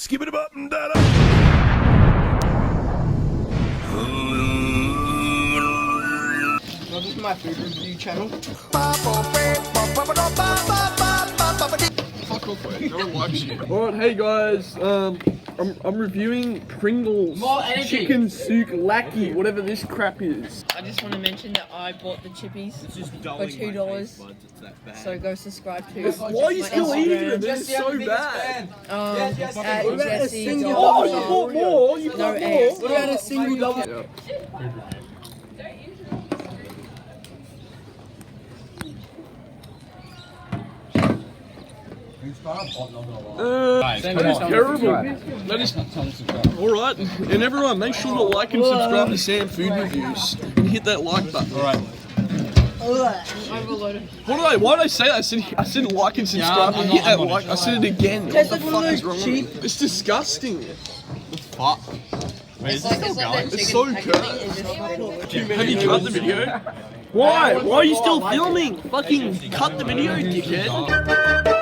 Skip it up and down. This is my food review channel. Fuck off, mate. No one likes you. Alright, hey guys, I'm reviewing Pringles chicken souvlaki, whatever this crap is. I just want to mention that I bought the chippies for $2. So go subscribe to. Why are you my still Instagram. eating them? This is so bad. At Jesse. Oh, you bought more? You No bought eggs. more? What about a single double? That is terrible. That is alright. And everyone, make sure to like and subscribe to Sam Food Reviews and hit that like button. Alright. Why did I say that? I said like and subscribe and hit that like. I said it again. What the fuck is wrong with me? It's disgusting. Fuck. Wait, is this still going? It's so cursed. Have you cut the video? Why? Why are you still filming? Fucking cut the video, dickhead.